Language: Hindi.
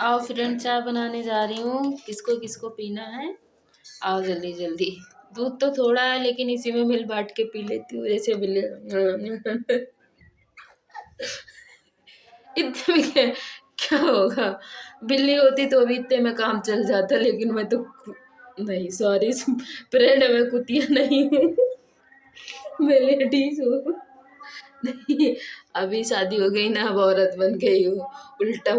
आओ फ्रेंड, चाय बनाने जा रही हूँ। किसको किसको पीना है? आओ जल्दी जल्दी। दूध तो थोड़ा है लेकिन इसी में मिल बांट के पी लेती हूँ, जैसे मिले। इतने में क्या होगा? बिल्ली होती तो भी इतने में काम चल जाता, लेकिन मैं तो नहीं, सॉरी फ्रेंड, मैं कुतिया नहीं हूँ। मैं लेडीज हूँ। नहीं, अभी शादी हो गई ना, अब औरत बन गई हूँ। उल्टा